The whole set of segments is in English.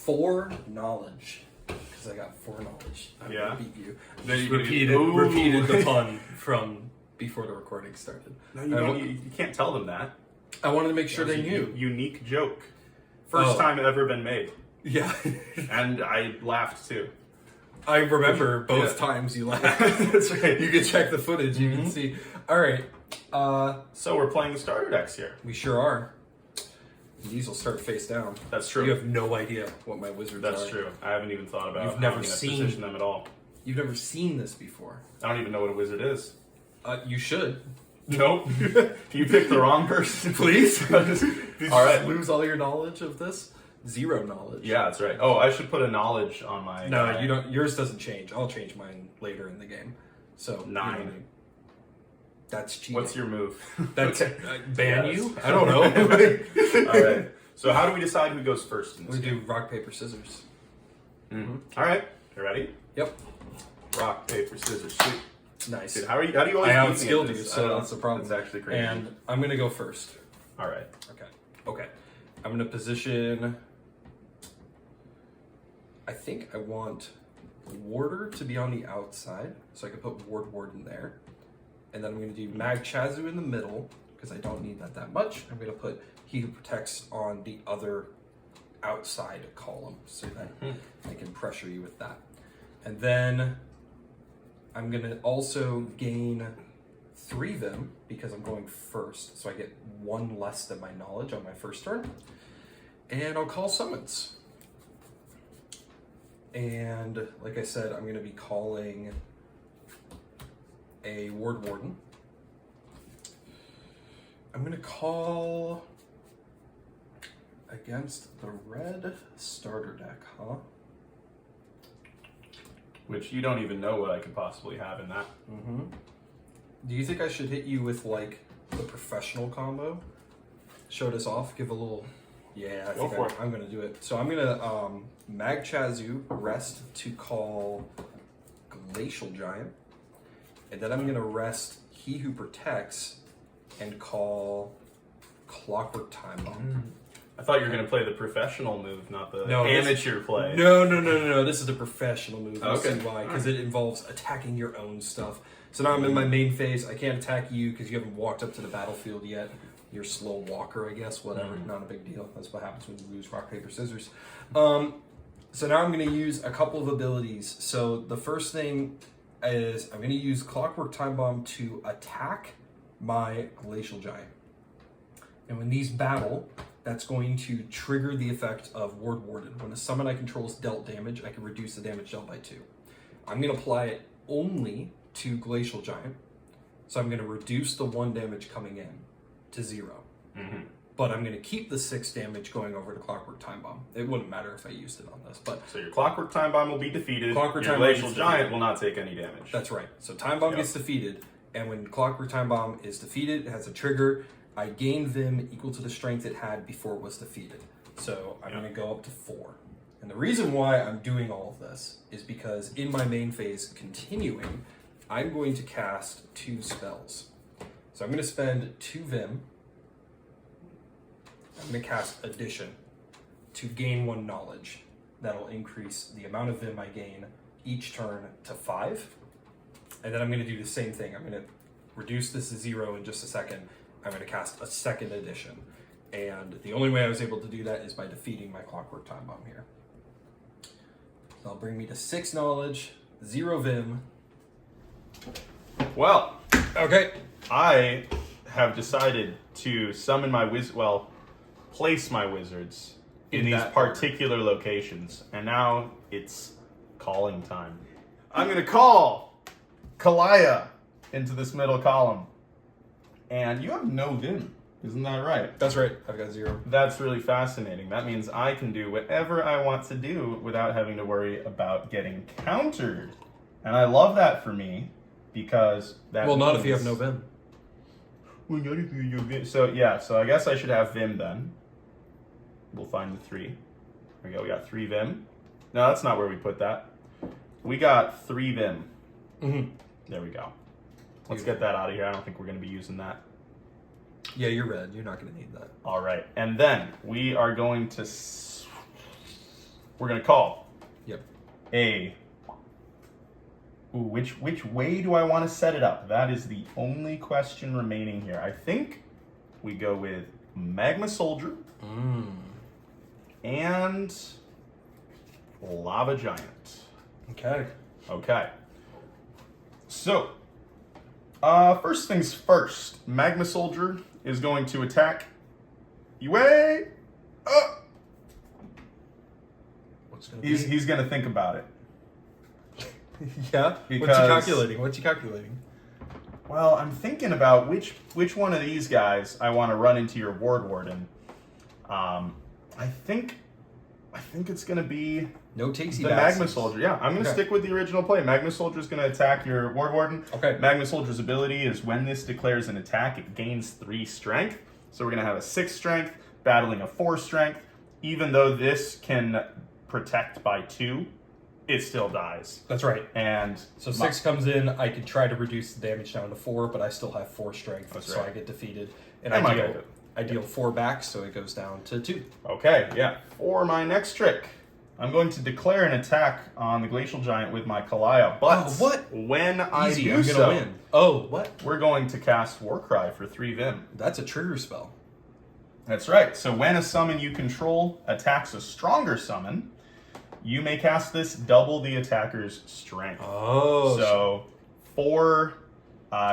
4 knowledge. Because I got 4 knowledge. I'm Yeah. gonna beat you. Then Just you repeated the pun from before the recording started. No, you can't tell them that. I wanted to make sure That they was knew. a unique joke. First time ever been made. Yeah. And I laughed too. I remember both Yeah. times you laughed. That's right. You can check the footage. You can see. All right. So we're playing the starter decks here. We sure are. These will start face down. That's true. You have no idea what my wizards are. That's true. I haven't even thought about You've how never I'm going to seen- position them at all. You've never seen this before. I don't even know what a wizard is. You should. Nope. You picked the wrong person. Please. All right. Lose all your knowledge of this? 0 knowledge. Yeah, that's right. Oh, I should put a knowledge on my... No, you don't. Yours doesn't change. I'll change mine later in the game. So 9. you know, that's cheating. What's your move? That's Okay. ban Yes. you? I don't know. All right. So how do we decide who goes first in this We game? do rock paper scissors. All right. You ready? Yep. Rock, paper, scissors, shoot. Nice. Dude, how do you always I beat me at outskilled you, this? so that's the problem. It's actually crazy. And I'm gonna go first. All right. Okay. I'm gonna position. I think I want Warder to be on the outside, so I can put Warden there. And then I'm gonna do Mag Chazu in the middle, because I don't need that much. I'm gonna put He Who Protects on the other outside column, so that I can pressure you with that. And then I'm gonna also gain 3 Vim because I'm going first, so I get 1 less than my knowledge on my first turn. And I'll call summons. And like I said, I'm gonna be calling a Warden. I'm gonna call against the red starter deck, huh? Which you don't even know what I could possibly have in that. Do you think I should hit you with like the professional combo? Show this off, give a little. Yeah, I Go think for it. I'm gonna do it. So I'm gonna Mag Chazu rest to call Glacial Giant, and then I'm gonna rest He Who Protects and call Clockwork Time Bomb. I thought you were going to play the professional move, not the No, amateur play. No. This is the professional move. You'll Okay. see why? Because it involves attacking your own stuff. So now I'm in my main phase. I can't attack you because you haven't walked up to the battlefield yet. You're a slow walker, I guess. Whatever. Not a big deal. That's what happens when you lose rock, paper, scissors. So now I'm going to use a couple of abilities. So the first thing is I'm going to use Clockwork Time Bomb to attack my Glacial Giant. And when these battle, that's going to trigger the effect of Warden. When a summon I control is dealt damage, I can reduce the damage dealt by 2. I'm going to apply it only to Glacial Giant. So I'm going to reduce the 1 damage coming in to 0. But I'm going to keep the 6 damage going over to Clockwork Time Bomb. It wouldn't matter if I used it on this, but So your Clockwork Time Bomb will be defeated. Clockwork your Time Bomb Glacial is Giant defeated. will not take any damage. that's right. So Time Bomb Yep. gets defeated, and when Clockwork Time Bomb is defeated, it has a trigger. I gain Vim equal to the strength it had before it was defeated. So I'm going to go up to 4. And the reason why I'm doing all of this is because in my main phase continuing, I'm going to cast 2 spells. So I'm going to spend 2 Vim. I'm going to cast Addition to gain 1 knowledge. That'll increase the amount of Vim I gain each turn to 5. And then I'm going to do the same thing. I'm going to reduce this to 0 in just a second. I'm going to cast a second edition. And the only way I was able to do that is by defeating my Clockwork Time Bomb here. That'll bring me to 6 knowledge, 0 Vim. Well, Okay. I have decided to summon my place my wizards in these that particular locations. And now it's calling time. I'm going to call Kalaya into this middle column. And you have no Vim, isn't that right? That's right. I've got 0. That's really fascinating. That means I can do whatever I want to do without having to worry about getting countered. And I love that for me because that Well, not if you means- have no Vim. Well, not if you have Vim. So, yeah, so I guess I should have Vim then. We'll find the 3. There we go. We got 3 Vim. No, that's not where we put that. We got 3 Vim. There we go. Let's get that out of here. I don't think we're going to be using that. Yeah, you're red. You're not going to need that. All right. And then we are going to we're gonna call Yep. a. Ooh, which way do I want to set it up? That is the only question remaining here. I think we go with Magma Soldier and Lava Giant. Okay. Okay. So, first things first. Magma Soldier is going to attack Yue. What's gonna be? He's gonna think about it. Yeah. Because- What's he calculating? Well, I'm thinking about which one of these guys I want to run into your Ward Warden. I think it's gonna be No takesy the Magma Soldier. Yeah, I'm gonna stick with the original play. Magma Soldier is gonna attack your Ward Warden. Okay. Magma Soldier's ability is when this declares an attack, it gains 3 strength. So we're gonna have a 6 strength battling a 4 strength. Even though this can protect by 2, it still dies. That's right. And So 6 comes in. I can try to reduce the damage down to 4, but I still have 4 strength, That's so right. I get defeated. And Am I I good? deal 4 back, so it goes down to 2. Okay, yeah. For my next trick, I'm going to declare an attack on the Glacial Giant with my Kalaya, but what? when I Easy, do I'm gonna so, win. Oh, what? we're going to cast Warcry for 3 Vim. That's a trigger spell. That's right. So when a summon you control attacks a stronger summon, you may cast this double the attacker's strength. Oh. So 4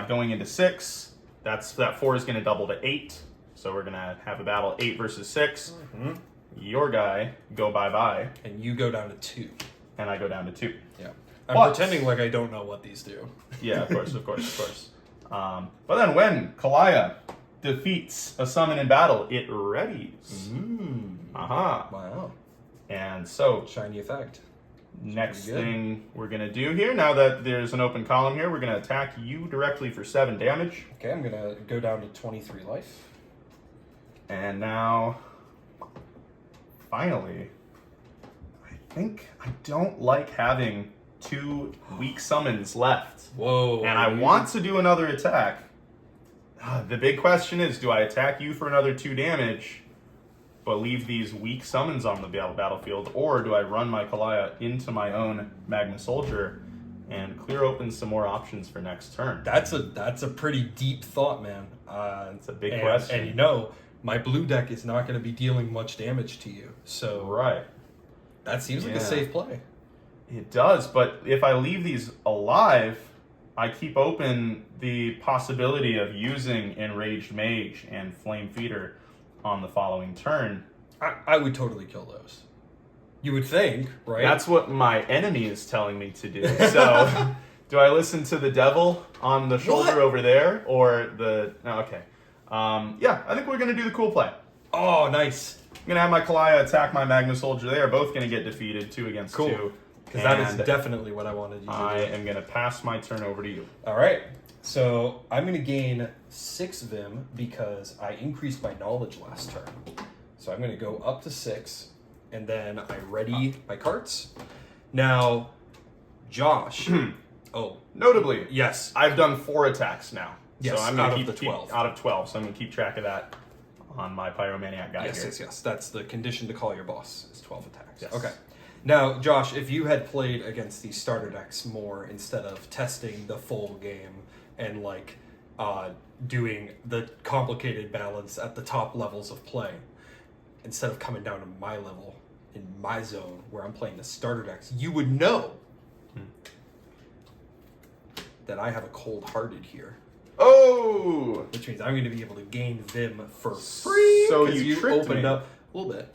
going into 6, that 4 is going to double to 8. So we're going to have a battle 8 versus 6. Mm-hmm. Your guy go bye-bye, And you go down to 2. and I go down to 2. Yeah. I'm But- pretending like I don't know what these do. Yeah, of course. But then when Kalaya defeats a summon in battle, it readies. Aha. Wow. And so, Shiny effect. next pretty good. thing we're going to do here, now that there's an open column here, we're going to attack you directly for 7 damage. Okay, I'm gonna go down to 23 life. And now, finally, I think I don't like having 2 weak summons left. Whoa. And I want to do another attack. The big question is, do I attack you for another 2 damage, but leave these weak summons on the battlefield, or do I run my Kalaya into my own Magma Soldier and clear open some more options for next turn? That's a pretty deep thought, man. It's a big question. And you know, my blue deck is not going to be dealing much damage to you. So Right. that seems like a Yeah. safe play. It does, but if I leave these alive, I keep open the possibility of using Enraged Mage and Flame Feeder on the following turn. I would totally kill those. You would think, right? That's what my enemy is telling me to do. So, do I listen to the devil on the shoulder What? over there, or the? No, okay. Yeah, I think we're gonna do the cool play. Oh, nice. I'm gonna have my Kalaya attack my Magma Soldier. They are both gonna get defeated 2 against Cool. 2. Because that is And definitely what I wanted you to I do. am gonna pass my turn over to you. All right. So I'm going to gain 6 Vim because I increased my knowledge last turn. So I'm going to go up to 6, and then I ready my cards. Now, Josh. Oh, Notably, yes. I've done 4 attacks now. Yes, so I'm out gonna of the 12. out of 12. So I'm gonna keep track of that on my Pyro-maniac guy Yes, here. yes. That's the condition to call your boss is 12 attacks. Yes. Okay. Now, Josh, if you had played against the starter decks more instead of testing the full game and like doing the complicated balance at the top levels of play, instead of coming down to my level in my zone where I'm playing the starter decks, you would know that I have a cold-hearted here. Oh! Which means I'm going to be able to gain Vim for free. So 'cause you tricked opened me. up a little bit.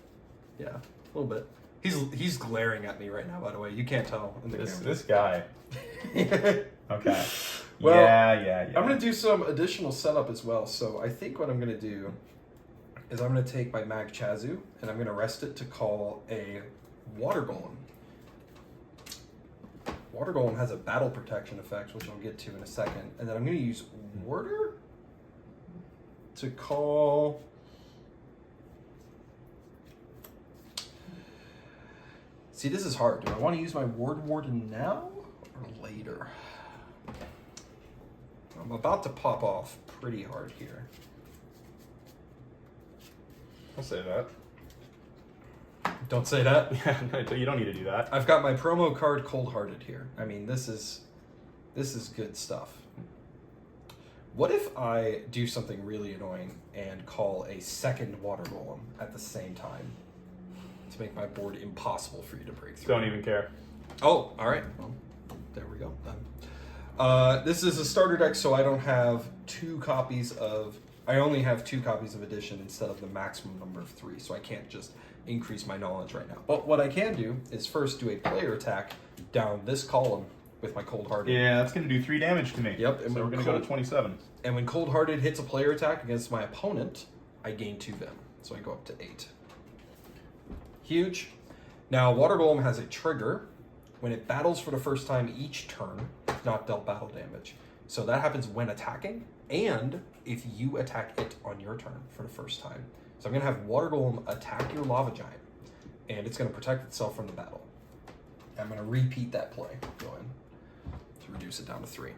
Yeah, a little bit. He's glaring at me right now. By the way, you can't tell in the This guy. camera. Okay. Well, yeah. I'm going to do some additional setup as well. So I think what I'm going to do is I'm going to take my Mag Chazu and I'm going to rest it to call a Water Golem. Water Golem has a battle protection effect, which I'll get to in a second. And then I'm going to use Warder to call... See, this is hard. Do I want to use my Ward Warden now or later? I'm about to pop off pretty hard here. I'll say that. Don't say that. Yeah, no, you don't need to do that. I've got my promo card Cold Hearted here. I mean, this is good stuff. What if I do something really annoying and call a second Water Golem at the same time to make my board impossible for you to break through? Don't even care. Oh, all right. Well, there we go. Done. This is a starter deck, so I don't have I only have 2 copies of Edition instead of the maximum number of 3, so I can't just increase my knowledge right now. But what I can do is first do a player attack down this column with my Cold Hearted. Yeah, that's going to do 3 damage to me. Yep. So we're going to go to 27. And when Cold Hearted hits a player attack against my opponent, I gain 2 Vim. So I go up to 8. Huge. Now, Water Golem has a trigger. When it battles for the first time each turn, it's not dealt battle damage. So that happens when attacking, and if you attack it on your turn for the first time. So I'm going to have Water Golem attack your Lava Giant, and it's going to protect itself from the battle. I'm going to repeat that play. Go in to reduce it down to 3.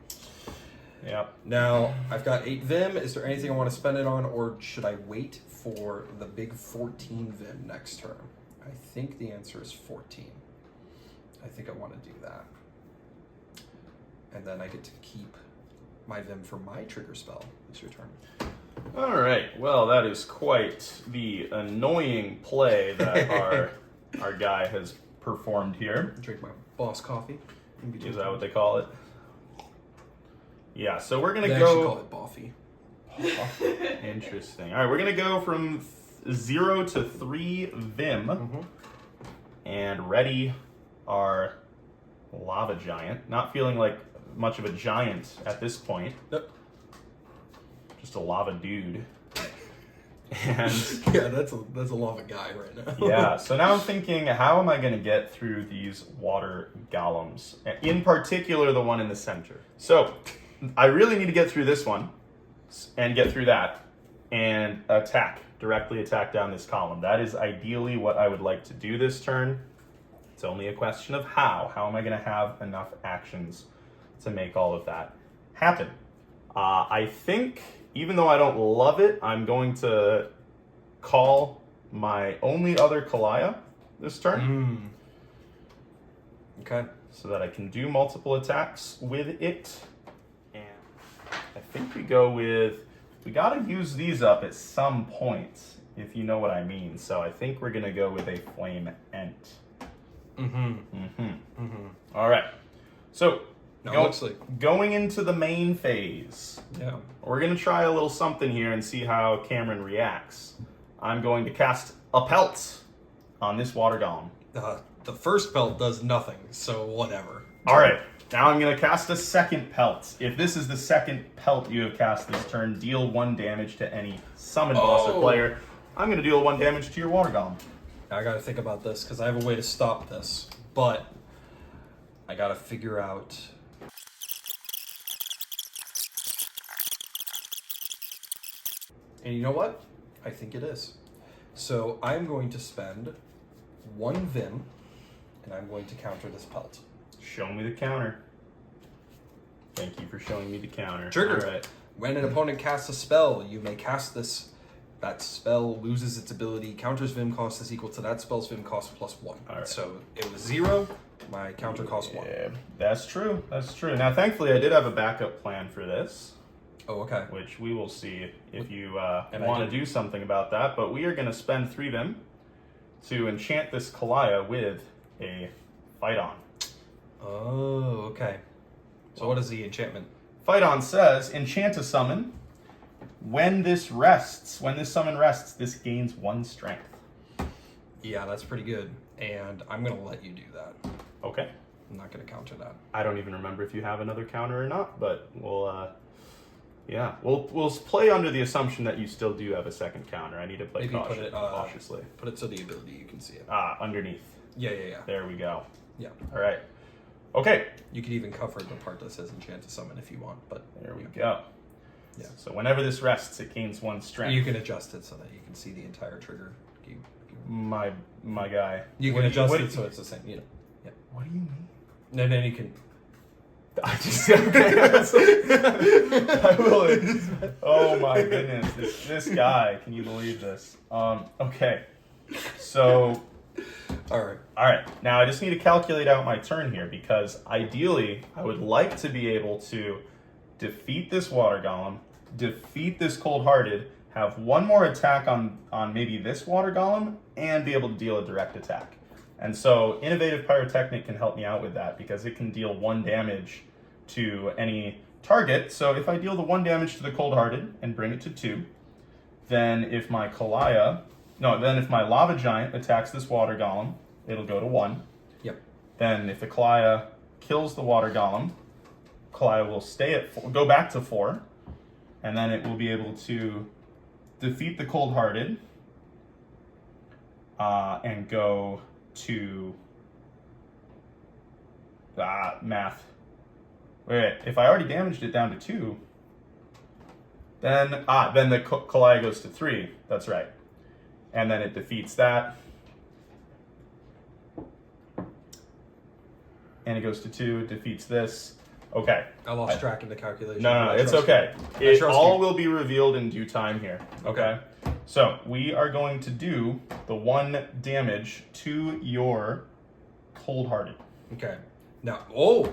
Yep. Now, I've got 8 Vim. Is there anything I want to spend it on, or should I wait for the big 14 Vim next turn? I think the answer is 14. I think I want to do that. And then I get to keep my Vim for my trigger spell. It's your turn. All right. Well, that is quite the annoying play that our guy has performed here. Drink my boss coffee. Is that what they call it? Yeah, so we're going to They go... actually call it Boffy. Interesting. All right, we're going to go from 0 to 3 Vim and ready our Lava Giant. Not feeling like much of a giant at this point. Nope. Just a lava dude. And yeah, that's a lava guy right now. yeah, so now I'm thinking, how am I going to get through these water golems? In particular, the one in the center. So I really need to get through this one and get through that and directly attack down this column. That is ideally what I would like to do this turn. It's only a question of how. How am I going to have enough actions to make all of that happen? I think, even though I don't love it, I'm going to call my only other Kalaya this turn. Okay. So that I can do multiple attacks with it. And I think we go with, we got to use these up at some point, if you know what I mean. So I think we're going to go with a Flame Ent. All right. So going into the main phase, we're going to try a little something here and see how Cameron reacts. I'm going to cast a Pelt on this water golem. The first pelt does nothing, so whatever. All right. Now I'm going to cast a second Pelt. If this is the second Pelt you have cast this turn, deal 1 damage to any summon boss or player. I'm going to deal 1 damage to your water golem. I got to think about this because I have a way to stop this, but I got to figure out. And you know what? I think it is. So I'm going to spend 1 Vim, and I'm going to counter this Pelt. Show me the counter. Thank you for showing me the counter. Trigger. All right. When an opponent casts a spell, you may cast this. That spell loses its ability. Counter's Vim cost is equal to that spell's Vim cost plus 1. All right. So it was 0. My counter cost 1. Yeah, that's true. That's true. Now, thankfully, I did have a backup plan for this. Oh, okay. Which we will see if you And want to do something about that. But we are going to spend 3 Vim to enchant this Kalaya with a Fight On. Oh, okay. So what is the enchantment? Fight On says, enchant a summon. When this summon rests, this gains 1 strength. Yeah, that's pretty good. And I'm going to let you do that. Okay. I'm not going to counter that. I don't even remember if you have another counter or not, but we'll play under the assumption that you still do have a second counter. I need to play cautiously. Put it so the ability you can see it. Underneath. Yeah. There we go. Yeah. All right. Okay. You could even cover the part that says enchant to summon if you want, but there we go. Yeah. So whenever this rests, it gains 1 strength. You can adjust it so that you can see the entire trigger. My guy. You can adjust it so it's the same. You know. Yeah. What do you mean? And then you can. I just okay. I will. Oh my goodness, this guy. Can you believe this? Okay. So All right. All right, now I just need to calculate out my turn here because ideally I would like to be able to defeat this water golem, defeat this cold-hearted, have one more attack on maybe this water golem, and be able to deal a direct attack. And so innovative pyrotechnic can help me out with that because it can deal 1 damage to any target. So if I deal the 1 damage to the cold-hearted and bring it to 2, then if my lava giant attacks this water golem, it'll go to 1. Yep. Then if the Kalaya kills the water golem, Kalaya will stay at 4, go back to 4, and then it will be able to defeat the cold-hearted and go to math. Wait, if I already damaged it down to 2, then the Kalaya goes to 3. That's right. And then it defeats that. And it goes to 2, defeats this. Okay. I lost track of the calculation. No, it's okay. It all will be revealed in due time here. Okay. So we are going to do the 1 damage to your cold-hearted. Okay. Now,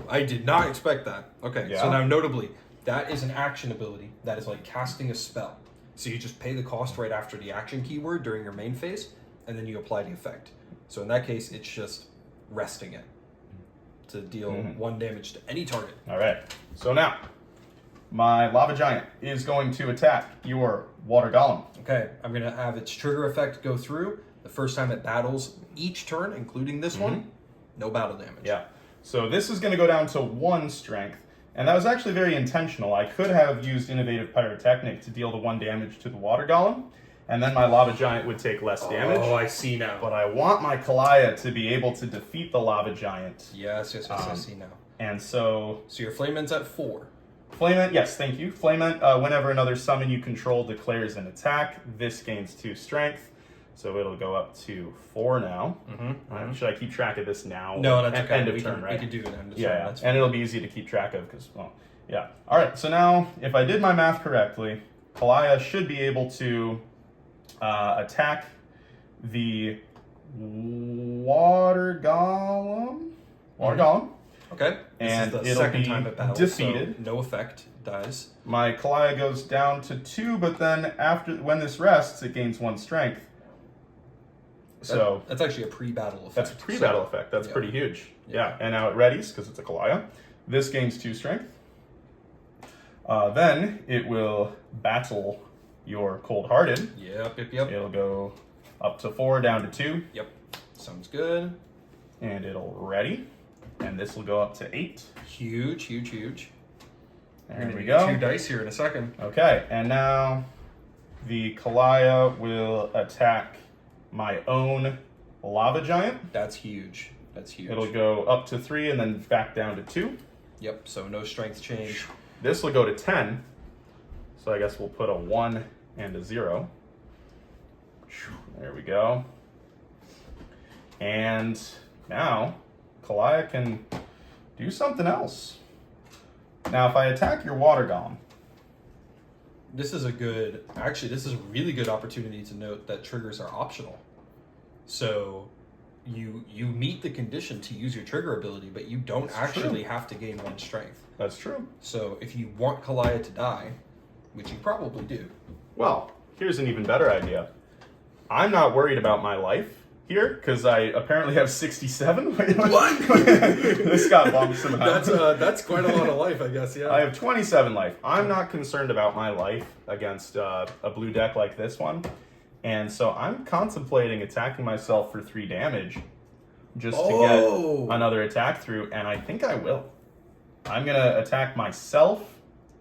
I did not expect that. Okay, Yeah. so now notably, that is an action ability. That is like casting a spell. So you just pay the cost right after the action keyword during your main phase, and then you apply the effect. So in that case, it's just resting it to deal 1 damage to any target. All right. So now, my lava giant is going to attack your water golem. Okay, I'm going to have its trigger effect go through. The first time it battles each turn, including this one, no battle damage. Yeah. So this is going to go down to 1 strength. And that was actually very intentional. I could have used innovative pyrotechnic to deal the 1 damage to the water golem, and then my lava giant would take less damage. Oh, I see now. But I want my Kalaya to be able to defeat the lava giant. Yes, I see now. And so your Flamement's at 4. Flamement, yes, thank you. Flamement, whenever another summon you control declares an attack, this gains 2 strength. So it'll go up to 4 now. Should I keep track of this now? No, that's okay. End of turn, right? We can do it end of turn. Yeah. And it'll be easy to keep track of because, well, yeah. All right, so now if I did my math correctly, Kalaya should be able to attack the water golem. Okay. And this is the it'll second be time it battles, defeated. So no effect, dies. My Kalaya goes down to 2, but then when this rests, it gains 1 strength. So that's actually a pre-battle effect. That's a pre-battle effect. That's pretty huge. Yeah. And now it readies because it's a Kalaya. This gains 2 strength. Then it will battle your cold-hearted. Yep. It'll go up to 4, down to 2. Yep. Sounds good. And it'll ready. And this will go up to 8. Huge. There we go. 2 dice here in a second. Okay, and now the Kalaya will attack my own lava giant. That's huge. It'll go up to 3 and then back down to 2. Yep, so no strength change. This will go to 10. So I guess we'll put a 1 and a 0. There we go. And now Kalaya can do something else. Now if I attack your water golem, This is a really good opportunity to note that triggers are optional. So you meet the condition to use your trigger ability, but you don't actually have to gain 1 strength. That's true. So if you want Kalaya to die, which you probably do. Well, here's an even better idea. I'm not worried about my life here because I apparently have 67. What? This got bumped somehow. That's quite a lot of life, I guess. Yeah. I have 27 life. I'm not concerned about my life against a blue deck like this one. And so I'm contemplating attacking myself for 3 damage just to get another attack through, and I think I will. I'm going to attack myself.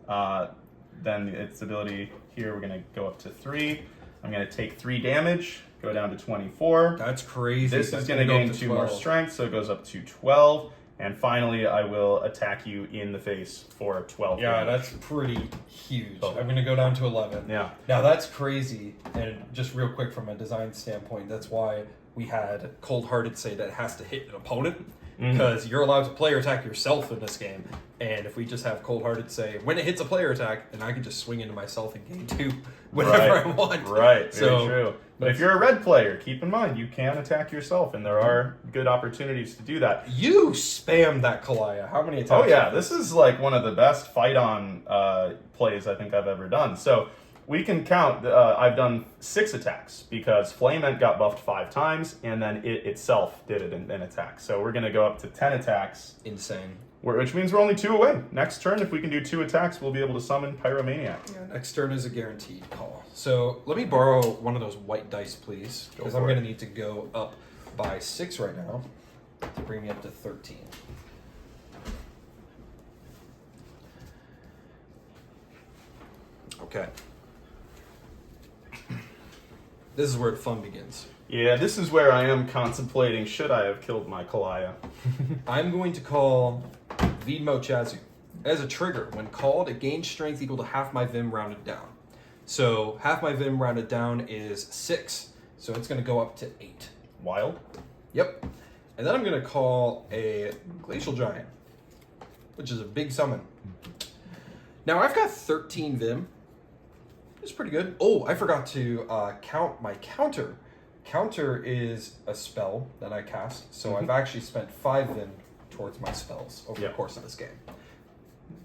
Then its ability here, we're going to go up to 3. I'm going to take 3 damage, go down to 24. That's crazy. This is going to gain 2 more strength, so it goes up to 12. And finally, I will attack you in the face for 12 Yeah, damage. that's pretty huge. I'm going to go down to 11. Yeah. Now, that's crazy. And just real quick from a design standpoint, that's why we had Cold-Hearted say that it has to hit an opponent. Because you're allowed to player attack yourself in this game. And if we just have Cold-Hearted say, when it hits a player attack, then I can just swing into myself and gain 2 whenever I want. Right, So, very true. But if you're a red player, keep in mind you can attack yourself, and there are good opportunities to do that. You spam that Kalaya. How many attacks? Oh yeah, this is like one of the best fight-on plays I think I've ever done. So we can count. I've done 6 attacks because Flamement got buffed 5 times, and then it itself did it in attack. So we're gonna go up to 10 attacks. Insane. Which means we're only 2 away. Next turn, if we can do 2 attacks, we'll be able to summon Pyro-maniac. Yeah, next turn is a guaranteed call. So let me borrow one of those white dice, please, because I'm going to need to go up by 6 right now to bring me up to 13. Okay. This is where the fun begins. Yeah, this is where I am contemplating, should I have killed my Kalaya? I'm going to call Vidmo Chazu. As a trigger, when called, it gains strength equal to half my Vim rounded down. So half my Vim rounded down is 6, so it's going to go up to 8. Wild? Yep. And then I'm going to call a Glacial Giant, which is a big summon. Now I've got 13 Vim. It's pretty good. Oh, I forgot to count my counter. Counter is a spell that I cast, so I've actually spent 5 Vim towards my spells over the course of this game.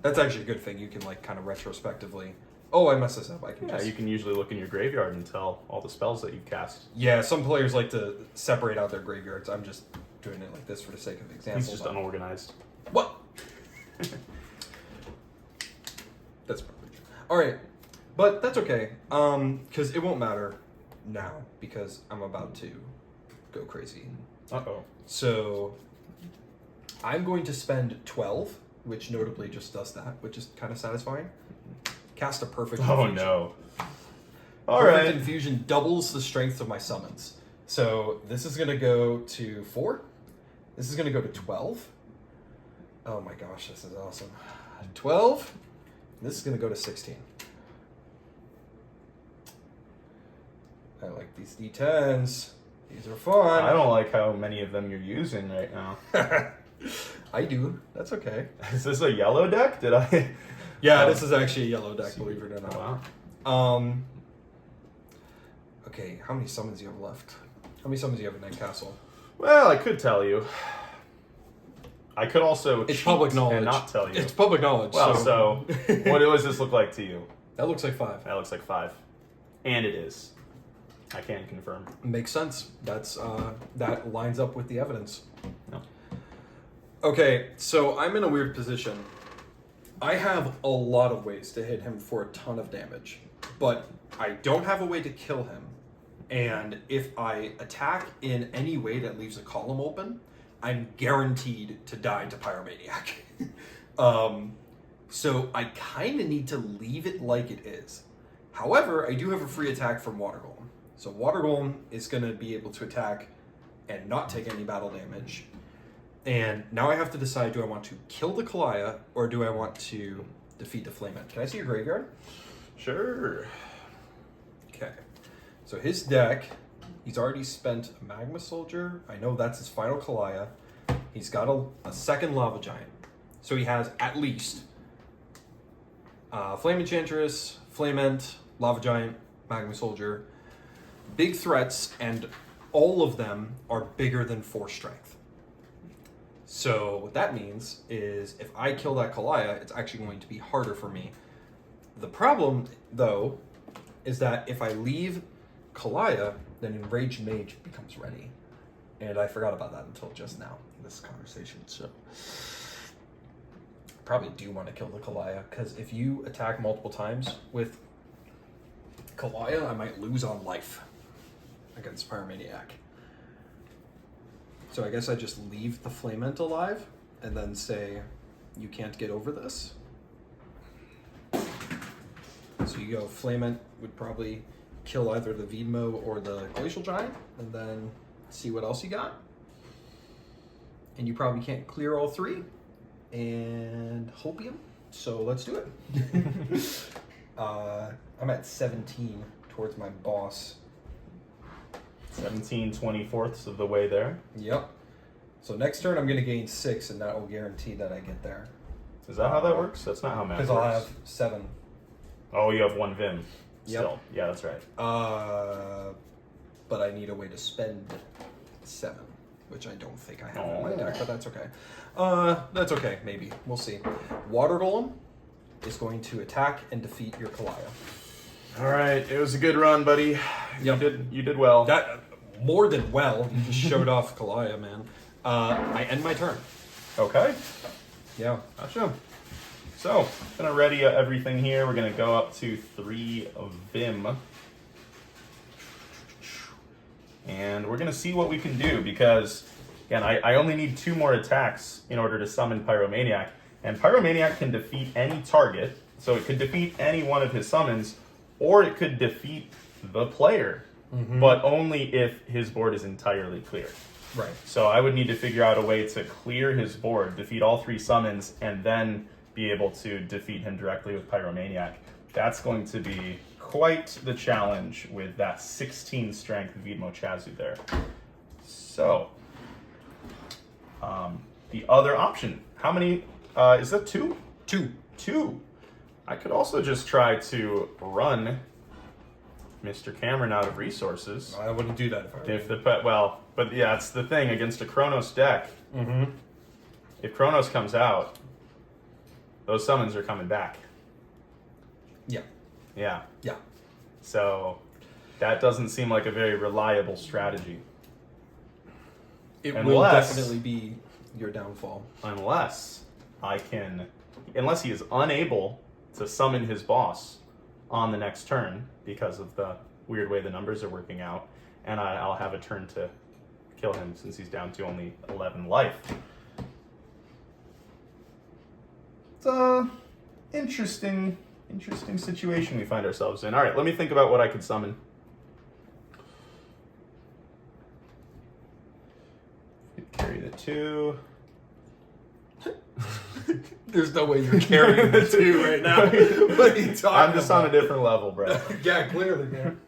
That's actually a good thing. You can like kind of retrospectively. Oh, I messed this up. I can just... you can usually look in your graveyard and tell all the spells that you've cast. Yeah, some players like to separate out their graveyards. I'm just doing it like this for the sake of example. He's just unorganized. What? That's probably true. All right, but that's okay. Because it won't matter now because I'm about to go crazy. Uh-oh. So I'm going to spend 12, which notably just does that, which is kind of satisfying. Cast a perfect infusion. Oh no. All Perfect right. infusion doubles the strength of my summons. So this is going to go to 4. This is going to go to 12. Oh my gosh, this is awesome. 12. This is going to go to 16. I like these D10s. These are fun. I don't like how many of them you're using right now. I do. That's okay. Is this a yellow deck? Did I? Yeah, this is actually a yellow deck, believe it or not. Wow. Okay, how many summons do you have left? How many summons do you have in that castle? Well, I could tell you. I could also It's cheat public knowledge. and not tell you. It's public knowledge. Well, so what does this look like to you? That looks like 5. That looks like 5. And it is. I can confirm. Makes sense. That's that lines up with the evidence. No. Okay, so I'm in a weird position. I have a lot of ways to hit him for a ton of damage, but I don't have a way to kill him. And if I attack in any way that leaves a column open, I'm guaranteed to die to Pyro-maniac. So I kind of need to leave it like it is. However, I do have a free attack from Water Golem. So Water Golem is going to be able to attack and not take any battle damage. And now I have to decide, do I want to kill the Kalaya or do I want to defeat the Flamement? Can I see your graveyard? Sure. Okay. So his deck, he's already spent a Magma Soldier. I know that's his final Kalaya. He's got a second Lava Giant. So he has at least Flame Enchantress, Flamement, Lava Giant, Magma Soldier. Big threats, and all of them are bigger than 4 strength. So what that means is if I kill that Kalaya, it's actually going to be harder for me. The problem, though, is that if I leave Kalaya, then Enraged Mage becomes ready. And I forgot about that until just now in this conversation. So I probably do want to kill the Kalaya, because if you attack multiple times with Kalaya, I might lose on life against Pyro-maniac. So I guess I just leave the Flamement alive and then say, you can't get over this. So you go, Flamement would probably kill either the Vidmo or the Glacial Giant, and then see what else you got. And you probably can't clear all 3. And Hopium. So let's do it. I'm at 17 towards my boss. 17 24ths of the way there. Yep. So next turn I'm going to gain 6, and that will guarantee that I get there. Is that how that works? That's not how math works. Because I'll have 7. Oh, you have 1 Vim. Yep. Still. Yeah, that's right. but I need a way to spend 7, which I don't think I have in my deck, but that's okay. That's okay, maybe. We'll see. Water Golem is going to attack and defeat your Kalaya. All right, it was a good run, buddy. Yep. You did well. That more than well. You just showed off Kalaya, man. I end my turn. Okay. Yeah. Gotcha. So, gonna ready everything here. We're gonna go up to 3 of Vim. And we're gonna see what we can do because, again, I only need 2 more attacks in order to summon Pyro-maniac. And Pyro-maniac can defeat any target, so it could defeat any one of his summons, or it could defeat the player, but only if his board is entirely clear. Right. So I would need to figure out a way to clear his board, defeat all 3 summons, and then be able to defeat him directly with Pyro-maniac. That's going to be quite the challenge with that 16 strength Vidmo Chazu there. So, the other option, how many, is that 2? 2. 2. I could also just try to run Mr. Cameron out of resources. I wouldn't do that if I were If the pet, well, but yeah, it's the thing against a Chronos deck. If Chronos comes out, those summons are coming back. Yeah. Yeah. Yeah. So that doesn't seem like a very reliable strategy. It will Unless- definitely be your downfall. Unless unless he is unable to summon his boss on the next turn because of the weird way the numbers are working out, and I'll have a turn to kill him since he's down to only 11 life. It's a interesting situation we find ourselves in. All right, let me think about what I could summon. Carry the 2. There's no way you're carrying the 2 right now. What are you talking I'm just about? on a different level, bro. Yeah, clearly, man.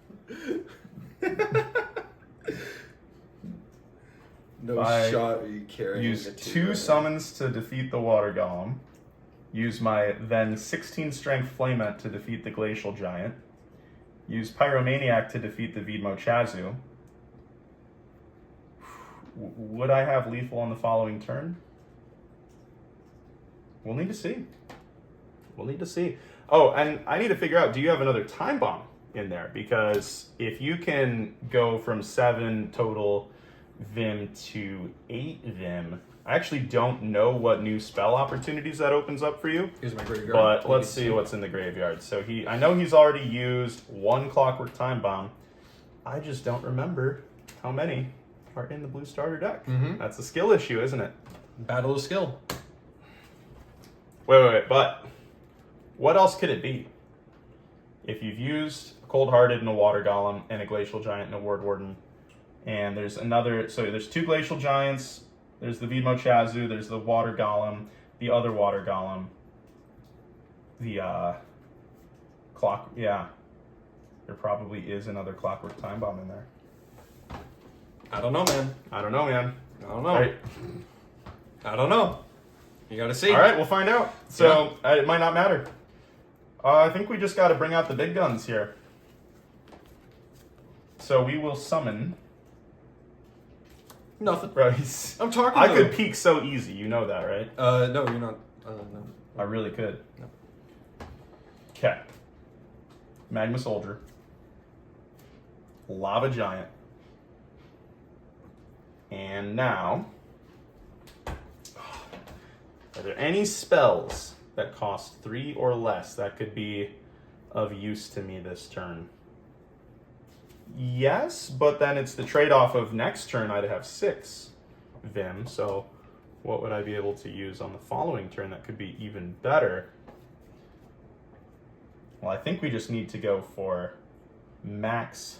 No I shot are you carrying Use the 2 2 right summons to defeat the Water Golem. Use my then 16 strength Flamette to defeat the Glacial Giant. Use Pyro-maniac to defeat the Vidmo Chazu. Would I have lethal on the following turn? We'll need to see. We'll need to see. Oh, and I need to figure out, do you have another time bomb in there? Because if you can go from 7 total Vim to 8 Vim, I actually don't know what new spell opportunities that opens up for you. now. Here's my graveyard. But let's see what's in the graveyard. So I know he's already used 1 Clockwork Time Bomb. I just don't remember how many are in the blue starter deck. That's a skill issue, isn't it? Battle of skill. Wait, but what else could it be? If you've used a Cold Hearted and a Water Golem and a Glacial Giant and a Ward Warden, and there's another, so there's 2 Glacial Giants, there's the Vidmo Chazu, there's the Water Golem, the other Water Golem, the yeah, there probably is another Clockwork Time Bomb in there. I don't know, man. I don't know, man. I don't know. All right. I don't know. You gotta see. All right, we'll find out. So it might not matter. I think we just got to bring out the big guns here. So we will summon. Nothing. Bro, I'm talking. I to could him. peek so easy, you know that, right? No, you're not. No. I really could. No. Okay. Magma Soldier. Lava Giant. And now, are there any spells that cost 3 or less that could be of use to me this turn? Yes, but then it's the trade-off of next turn I'd have 6 Vim, so what would I be able to use on the following turn that could be even better? Well, I think we just need to go for max.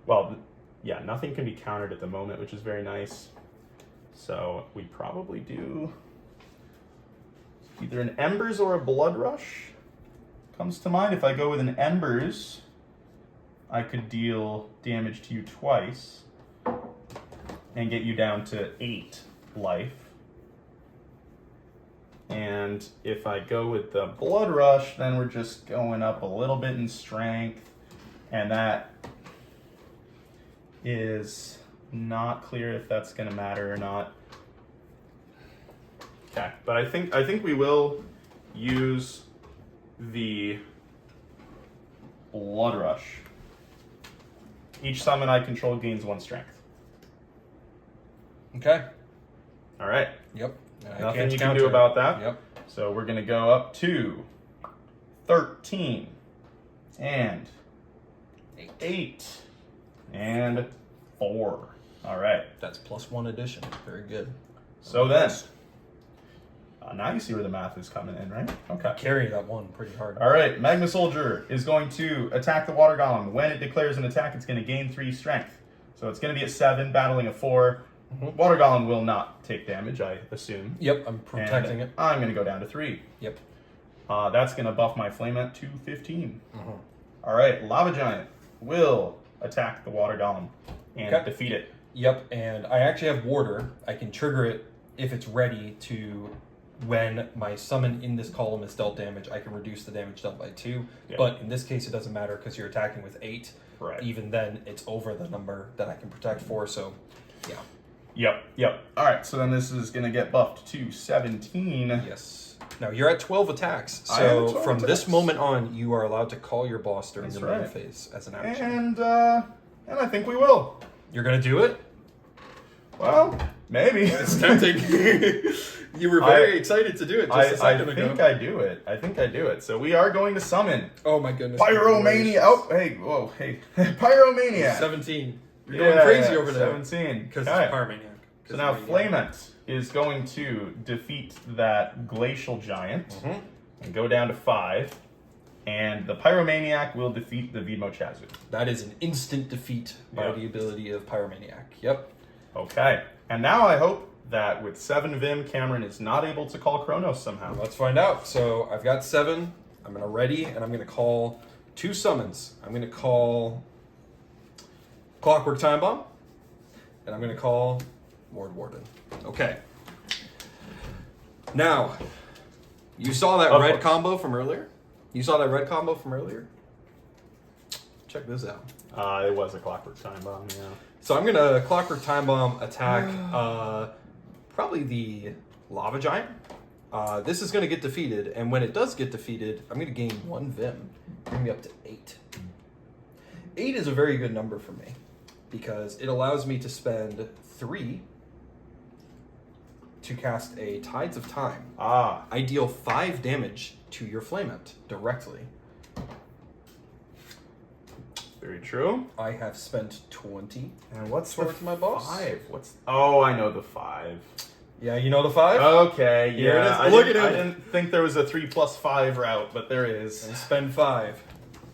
Well, yeah, nothing can be countered at the moment, which is very nice. So we probably do either an Embers or a Blood Rush. Comes to mind. If I go with an Embers, I could deal damage to you twice and get you down to 8 life. And if I go with the Blood Rush, then we're just going up a little bit in strength, and that is not clear if that's going to matter or not. Okay, but I think we will use the Blood Rush. Each summon I control gains 1 strength. Okay. All right. Yep. Nothing you can do about that. Yep. So we're going to go up to 13 and 8 and 4. All right. That's +1 addition. Very good. So then, now you see where the math is coming in, right? Okay. Carry that one pretty hard. All right. Magma Soldier is going to attack the Water Golem. When it declares an attack, it's going to gain 3 strength. So it's going to be at 7, battling a 4. Water Golem will not take damage, I assume. Yep, I'm protecting it. I'm going to go down to 3. Yep. That's going to buff my Flamant to 15. All right. Lava Giant will attack the Water Golem and defeat it. Yep, and I actually have Warder. I can trigger it if it's ready to, when my summon in this column is dealt damage, I can reduce the damage dealt by 2. Yeah. But in this case, it doesn't matter because you're attacking with 8. Right. Even then, it's over the number that I can protect for, so yeah. Yep. All right, so then this is going to get buffed to 17. Yes. Now, you're at 12 attacks, I am at so 12 from this attacks. moment on, you are allowed to call your boss during That's the main right. phase as an action. And I think we will. You're going to do it? Well, maybe. It's tempting. You were very excited to do it just a second ago. I think I do it. So we are going to summon Oh my goodness. Pyro-maniac. Oh, hey. Pyro-maniac. 17. You're going crazy over there. 17. Because Okay. it's Pyro-maniac. So now Flamant is going to defeat that Glacial Giant and go down to 5. And the Pyro-maniac will defeat the Vidmo-Chazu. That is an instant defeat by the ability of Pyro-maniac. Yep. Okay. And now I hope that with 7 Vim, Cameron is not able to call Kronos somehow. Let's find out. So I've got 7. I'm going to ready, and I'm going to call 2 summons. I'm going to call Clockwork Time Bomb, and I'm going to call Ward Warden. Okay. Now, you saw that red combo from earlier? Check this out. It was a Clockwork Time Bomb, yeah. So I'm going to Clockwork Time Bomb attack probably the Lava Giant. This is going to get defeated, and when it does get defeated, I'm going to gain 1 Vim, bring me up to 8. 8 is a very good number for me, because it allows me to spend 3 to cast a Tides of Time. I deal 5 damage to your Flamant directly. Very true. I have spent 20. And what's Sword to my boss? 5? I know the 5. Yeah, you know the 5? Okay, Here it is. I Look at I it. didn't think there was a 3 plus 5 route, but there is. And spend 5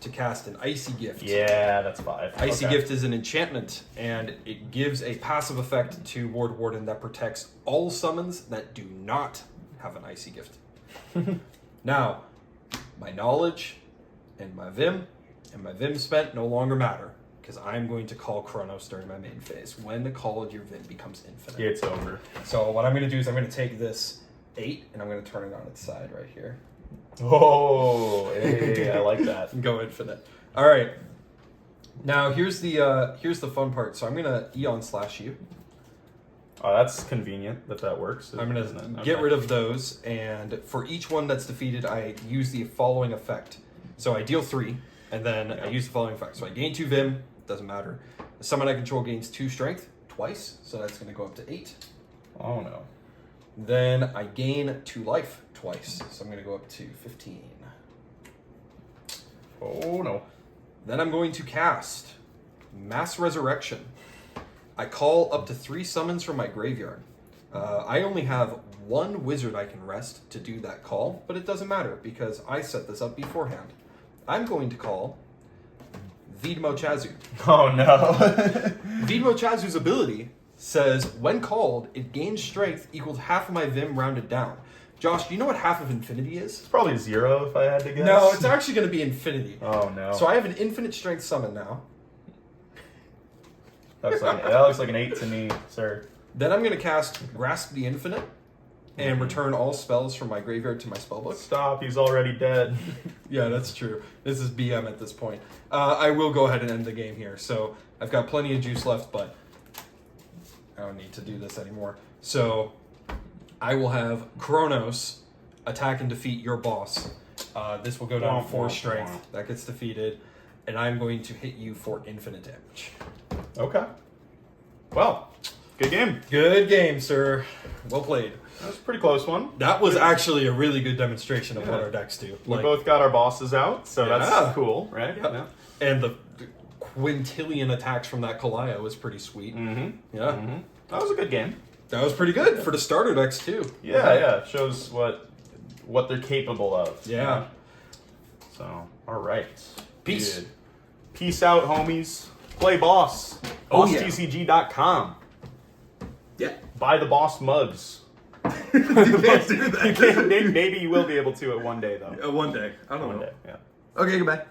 to cast an Icy Gift. Yeah, that's 5. Icy Gift is an enchantment, and it gives a passive effect to Ward Warden that protects all summons that do not have an Icy Gift. Now, my knowledge and my Vim spent no longer matter, because I'm going to call Kronos during my main phase. When the call of your Vim becomes infinite. It's over. So what I'm going to do is I'm going to take this 8, and I'm going to turn it on its side right here. Oh, hey, I like that. And go infinite. All right. Now here's the fun part. So I'm gonna Eon Slash you. Oh, that's convenient that works. I'm gonna get rid of those, and for each one that's defeated, I use the following effect. So I deal 3, and then I use the following effect. So I gain 2 Vim. Doesn't matter. The summon I control gains 2 Strength twice, so that's gonna go up to 8. Oh no. Then I gain 2 Life twice, so I'm gonna go up to 15. Oh no. Then I'm going to cast Mass Resurrection. I call up to 3 summons from my graveyard. I only have 1 wizard I can rest to do that call, but it doesn't matter because I set this up beforehand. I'm going to call Vidmo-Chazu. Oh no. Vidmo-Chazu's ability says, when called, it gains strength equals half of my Vim rounded down. Josh, do you know what half of infinity is? It's probably 0 if I had to guess. No, it's actually going to be infinity. Oh no. So I have an infinite strength summon now. That looks like an 8 to me, sir. Then I'm going to cast Grasp the Infinite, and return all spells from my graveyard to my spellbook. Stop, he's already dead. Yeah, that's true. This is BM at this point. I will go ahead and end the game here. So I've got plenty of juice left, but I don't need to do this anymore. So I will have Kronos attack and defeat your boss. This will go down to 4 strength. That gets defeated. And I'm going to hit you for infinite damage. Okay. Well, good game. Good game, sir. Well played. That was a pretty close one. That was actually a really good demonstration of what Yeah. our decks do. We both got our bosses out, so Yeah. that's cool, right? Yep. Yeah. And the quintillion attacks from that Kalaya was pretty sweet. Mm-hmm. Yeah. Mm-hmm. That was a good game. That was pretty good for the starter decks, too. Yeah. Shows what they're capable of. Yeah. So, all right. Peace. Good. Peace out, homies. Play Boss. Oh, yeah. BossTCG.com. Yeah. Buy the Boss mugs. You can't do that. Maybe you will be able to at one day, though. One day. I don't One know. day, yeah. Okay, goodbye.